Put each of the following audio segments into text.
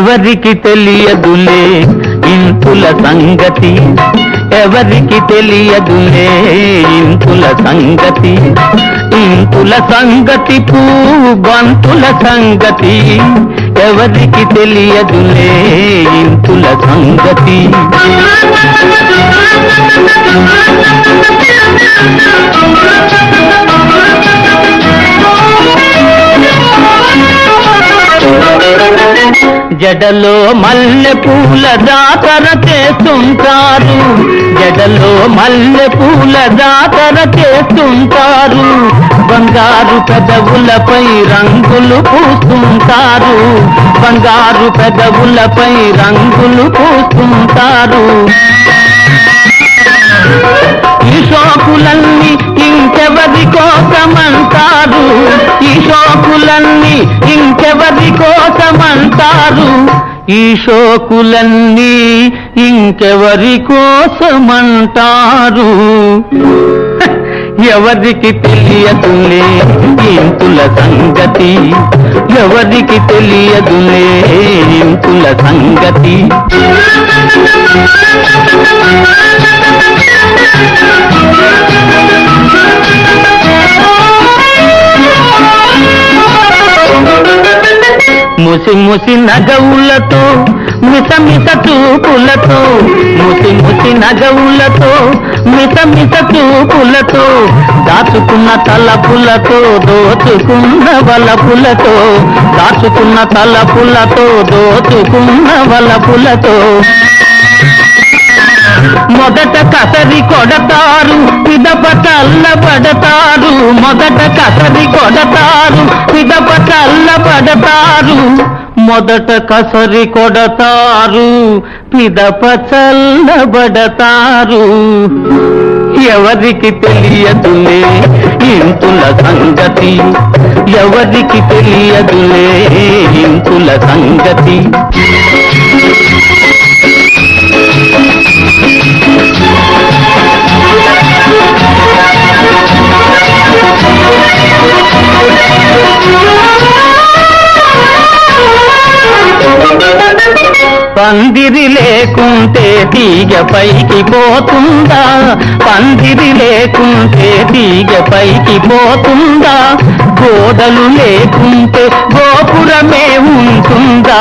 ఎవరికి తెలియదులే ఇంతుల సంగతి, ఎవరికి తెలియదులే ఇంతుల సంగతి, ఇంతుల సంగతి బంతుల సంగతి, ఎవరికి తెలియదులే ఇంతుల సంగతి. జడలో మల్లె పూల జాతర చేస్తుంటారు, జడలో మల్లె పూల జాతర చేస్తుంటారు, బంగారు పెదవులపై రంగులు పూస్తుంటారు, బంగారు పెదవులపై రంగులు పూస్తుంటారు. ఈ షోకులన్నీ ఇంకెవరి కోసమంటారు, ఈ షోకులన్నీ ఇంకెవరి కోసమంటారు, ఈ షోకులన్నీ ఇంకెవరి కోసమంటారు. ఎవరికి తెలియదులే ఇంతుల సంగతి, ఎవరికి తెలియదులే ఇంతుల సంగతి. ముసి ముసి నగవులతో మిసమిస చూపులతో, ముసి ముసి నగవులతో మిసమిస చూపులతో, దాచుకున్న తలపులతో దోచుకున్న వలపులతో, దాచుకున్న తలపులతో దోచుకున్న వలపులతో. మొదట కసరి కొడతారు పిదప చల్లబడతారు, మొదట కసరి కొడతారు పిదప చల్లబడతారు, మొదట కసరి కొడతారు పిదప చల్లబడతారు. ఎవరికి తెలియదులే ఇంతుల సంగతి, ఎవరికి తెలియదులే ఇంతుల సంగతి. పందిరి లేకుంటే తీగ పైకి పోతుందా, పందిరి లేకుంటే తీగ పైకి పోతుందా, గోడలు లేకుంటే గోపురమే ఉంటుందా,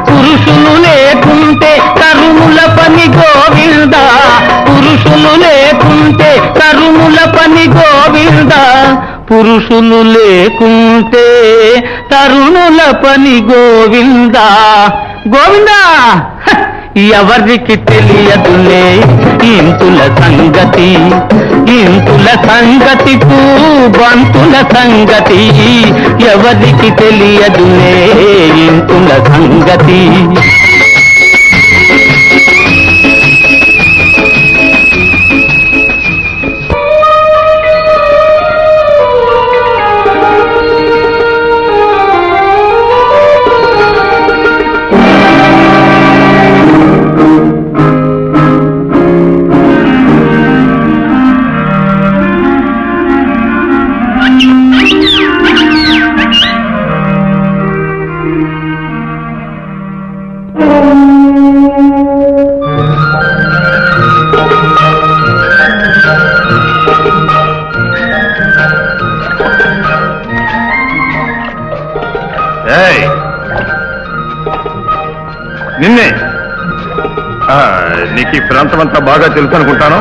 పురుషులు లేకుంటే తరుముల పని గోవిందా, పురుషులు లేకుంటే తరుముల పని గోవిందా, పురుషులు లేకుంటే తరుణుల పని గోవిందా గోవిందా. ఎవరికి తెలియదులే ఇంతుల సంగతి, ఇంతుల సంగతి బంతుల సంగతి, ఎవరికి తెలియదులే ఇంతుల సంగతి. నిన్నే నీకు ఈ ప్రాంతం అంతా బాగా తెలుసు అనుకుంటాను.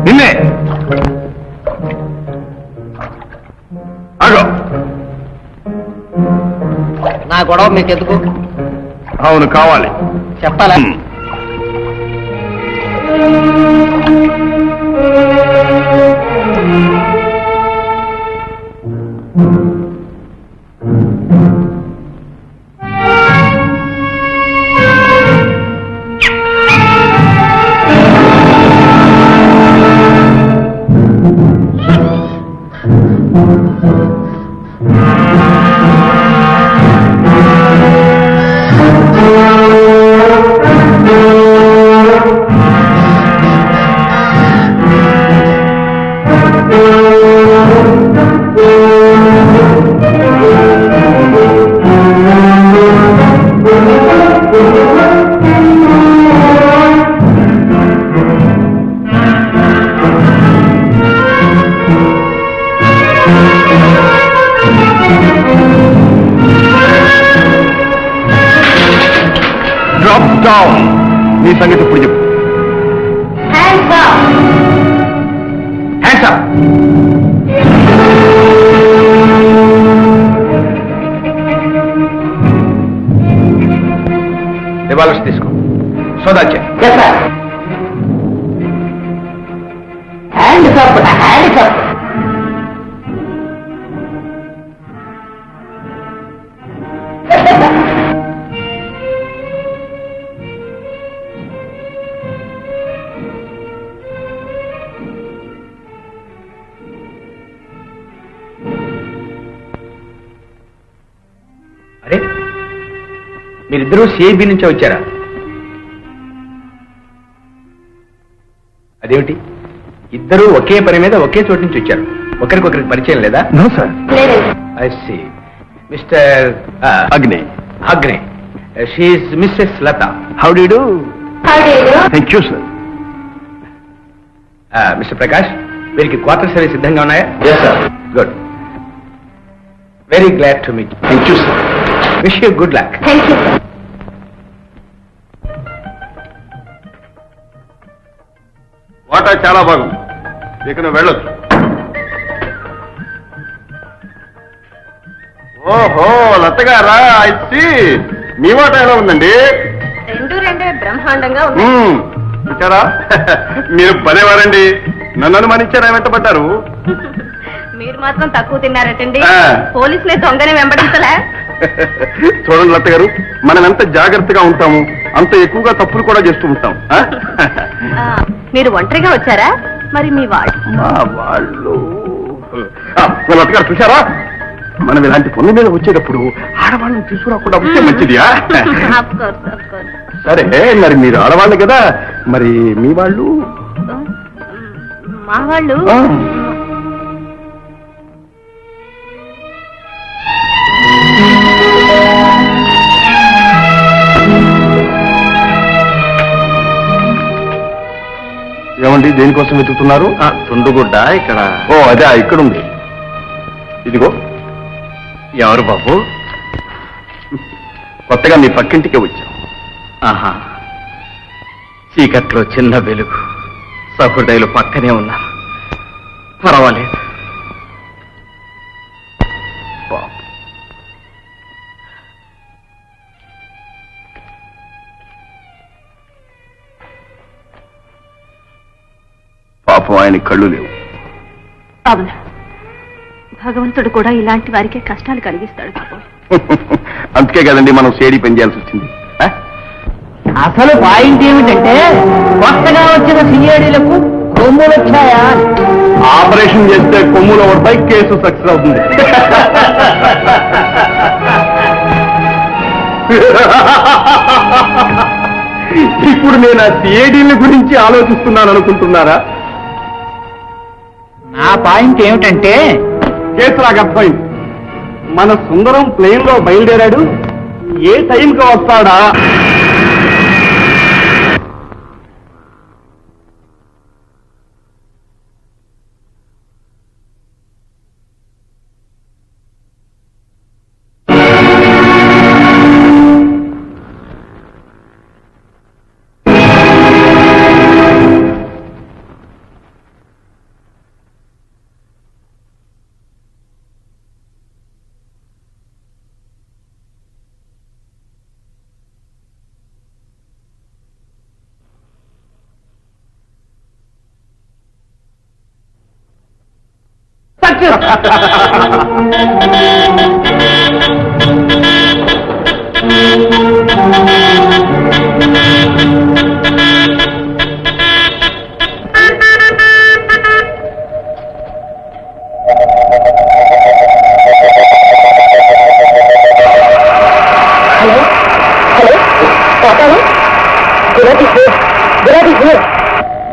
నిన్నే అగో నా గొడవ మీకెందుకు? అవును కావాలి, చెప్పాలా? డౌన్. నీ సంగతి ఇప్పుడు చెప్పు. Hands up. రివాల్వర్స్ తీసుకో. సోదాచే. Hands up. అరే, మీరిద్దరూ సిఐబి నుంచే వచ్చారా? అదేమిటి, ఇద్దరూ ఒకే పని మీద ఒకే చోటు నుంచి వచ్చారు. ఒకరికొకరికి పరిచయం లేదా? No sir. I see. Mister Agne. She is Mrs Latha. How do you do? Thank you sir. Mister Prakash, వీరికి క్వార్టర్ సర్వీస్ సిద్ధంగా ఉన్నాయా? Yes sir. Good. Very glad to meet. Thank you sir. Wish you good luck. Thank you sir. వాటా చాలా బాగుంది. ఇక నువ్వు వెళ్ళొచ్చు. ఓహో, లతగారా, అయితే మీ వాటా ఎలా ఉందండి? రెండే బ్రహ్మాండంగా ఉంది. చూచారా, మీరు పదేవారండి. నన్ను అనుమానించారా? వెంటబడ్డారు. మీరు మాత్రం తక్కువ తిన్నారటండి. ఆ. పోలీసులే దొంగనే వెంబడించలే. చూడండి లత గారు, మనం ఎంత జాగ్రత్తగా ఉంటాము అంత ఎక్కువగా తప్పులు కూడా చేస్తూ ఉంటాం. ఆ, మీరు ఒంటరిగా వచ్చారా? మరి మీ వాడు? మా వాళ్ళు లత గారు చూసారా, మనం ఇలాంటి పనుల మీద వచ్చేటప్పుడు ఆడవాళ్ళని తీసుకురాకుండా వస్తే మంచిదియా? Of course, of course. సరే, మరి మీరు ఆడవాళ్ళు కదా, మరి మీ వాళ్ళు? మా వాళ్ళు ఆ. ఏమండి, దేనికోసం వెతుకుతున్నారు? తుండుగుడ్డ ఇక్కడ. ఓ అదే, ఇక్కడ ఉంది. ఇదిగో. ఎవరు బాబు? కొత్తగా మీ పక్కింటికి వచ్చాం. ఆహా, చీకట్లో చిన్న వెలుగు. సహృదయులు పక్కనే ఉన్నారు. పర్వాలేదు. పాపం. పాపం, ఆయన కళ్ళు లేవు. అవును, భగవంతుడు కూడా ఇలాంటి వారికే కష్టాలు కలిగిస్తాడు పాపం. అందుకే కదండి మనం సేడి పని చేయాల్సి వచ్చింది. అసలు పాయింట్ ఏమిటంటే కొత్తగా వచ్చిన సిఐడీలకు కొమ్ములు వచ్చాయా? ఆపరేషన్ చేస్తే కొమ్ములు పడతాయి, కేసు సక్సెస్ అవుతుంది. ఇప్పుడు నేను ఆ సిఐడీల గురించి ఆలోచిస్తున్నాను అనుకుంటున్నారా? నా పాయింట్ ఏమిటంటే కేసు నాకు అర్థమైంది. మన సుందరం ప్లేన్ లో బయలుదేరాడు, ఏ టైంకి వస్తాడా?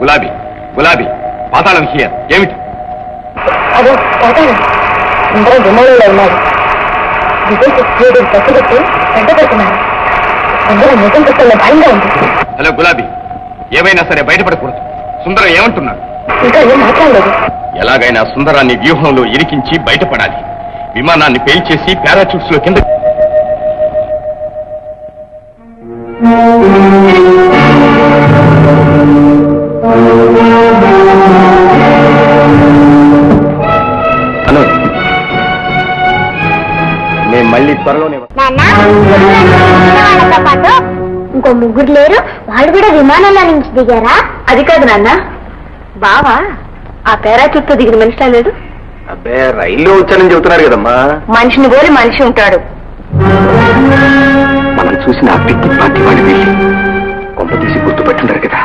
గులాబీ, గులాబీ, పాతాళం హియర్. ఏమిటి? అదే అందరూ గుమ్మలో ఉన్నారు. పట్టుబట్టి పెద్ద పెడుతున్నారు. అందరూ నిజం పుస్తకంలో భయంగా ఉంది. హలో గులాబీ, ఏమైనా సరే బయటపడకూడదు. సుందరం ఏమంటున్నాడు? ఇంకా ఏం మాట్లాడలేదు. ఎలాగైనా సుందరాన్ని వ్యూహంలో ఇరికించి బయటపడాలి. విమానాన్ని పేల్చేసి పారాచూట్స్ లో కింద అను మేము మళ్ళీ త్వరలోనే వాళ్ళతో పాటు ఇంకో ముగ్గురు లేరు, వాళ్ళు కూడా విమానంలో నుంచి దిగారా? అది కాదు నాన్న, బావా ఆ పేరాచూట్తో దిగిన మనిషిలా లేడు. అబ్బే రైల్లో వచ్చానని చెబుతున్నారు కదమ్మా. మనిషిని పోలి మనిషి ఉంటాడు. మనం చూసిన ఆ పిక్కి పార్టీ వాళ్ళు వెళ్ళి కొంప తీసి గుర్తుపెట్టుంటారు కదా.